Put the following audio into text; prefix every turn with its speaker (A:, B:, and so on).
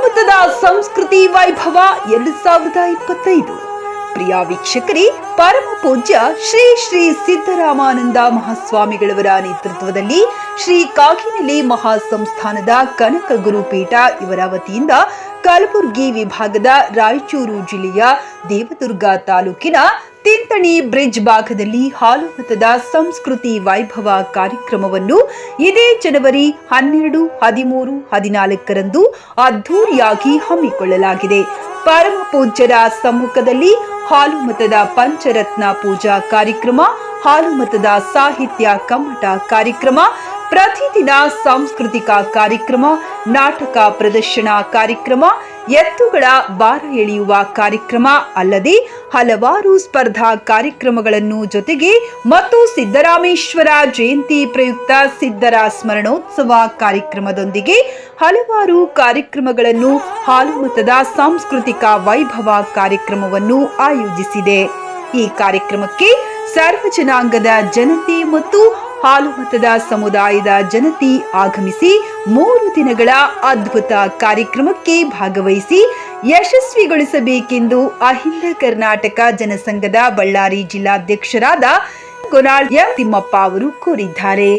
A: ಮತದ ಸಂಸ್ಕೃತಿ ವೈಭವ 2025. ಪ್ರಿಯ ವೀಕ್ಷಕರೇ, ಪರಮ ಪೂಜ್ಯ ಶ್ರೀ ಶ್ರೀ ಸಿದ್ದರಾಮಾನಂದ ಮಹಾಸ್ವಾಮಿಗಳವರ ನೇತೃತ್ವದಲ್ಲಿ ಶ್ರೀ ಕಾಗಿನೆಲೆ ಮಹಾಸಂಸ್ಥಾನದ ಕನಕ ಗುರುಪೀಠ ಇವರ ವತಿಯಿಂದ ಕಲಬುರಗಿ ವಿಭಾಗದ ರಾಯಚೂರು ಜಿಲ್ಲೆಯ ದೇವದುರ್ಗ ತಾಲೂಕಿನ ತಿಂತಣಿ ಬ್ರಿಡ್ಜ್ ಭಾಗದಲ್ಲಿ ಹಾಲು ಮತದ ಸಂಸ್ಕೃತಿ ವೈಭವ ಕಾರ್ಯಕ್ರಮವನ್ನು ಇದೇ ಜನವರಿ 12, 13, 14ರಂದು ಅದ್ದೂರಿಯಾಗಿ ಹಮ್ಮಿಕೊಳ್ಳಲಾಗಿದೆ. ಪರಮ ಪೂಜ್ಯರ ಸಮ್ಮುಖದಲ್ಲಿ ಹಾಲು ಮತದ ಪಂಚರತ್ನ ಪೂಜಾ ಕಾರ್ಯಕ್ರಮ, ಹಾಲು ಮತದ ಸಾಹಿತ್ಯ ಕಮ್ಮಟ ಕಾರ್ಯಕ್ರಮ, ಪ್ರತಿದಿನ ಸಾಂಸ್ಕೃತಿಕ ಕಾರ್ಯಕ್ರಮ, ನಾಟಕ ಪ್ರದರ್ಶನ ಕಾರ್ಯಕ್ರಮ, ಎತ್ತುಗಳ ಭಾರ ಎಳೆಯುವ ಕಾರ್ಯಕ್ರಮ ಅಲ್ಲದೆ ಹಲವಾರು ಸ್ಪರ್ಧಾ ಕಾರ್ಯಕ್ರಮಗಳನ್ನು ಜೊತೆಗೆ ಮತ್ತು ಸಿದ್ದರಾಮೇಶ್ವರ ಜಯಂತಿ ಪ್ರಯುಕ್ತ ಸಿದ್ದರ ಸ್ಮರಣೋತ್ಸವ ಕಾರ್ಯಕ್ರಮದೊಂದಿಗೆ ಹಲವಾರು ಕಾರ್ಯಕ್ರಮಗಳನ್ನು ಹಾಲು ಮತದ ಸಾಂಸ್ಕೃತಿಕ ವೈಭವ ಕಾರ್ಯಕ್ರಮವನ್ನು ಆಯೋಜಿಸಿದೆ. ಈ ಕಾರ್ಯಕ್ರಮಕ್ಕೆ ಸರ್ವ ಜನಾಂಗದ ಜನತೆ ಮತ್ತು ಹಾಲು ಮತದ ಸಮುದಾಯದ ಜನತೆ ಆಗಮಿಸಿ 3 ದಿನಗಳ ಅದ್ಭುತ ಕಾರ್ಯಕ್ರಮಕ್ಕೆ ಭಾಗವಹಿಸಿ ಯಶಸ್ವಿಗೊಳಿಸಬೇಕೆಂದು ಅಹಿಂದ ಕರ್ನಾಟಕ ಜನಸಂಘದ ಬಳ್ಳಾರಿ ಜಿಲ್ಲಾಧ್ಯಕ್ಷರಾದ ಕೊನಾಳ್ ಎಂ ತಿಮ್ಮಪ್ಪ ಅವರು ಕೋರಿದ್ದಾರೆ.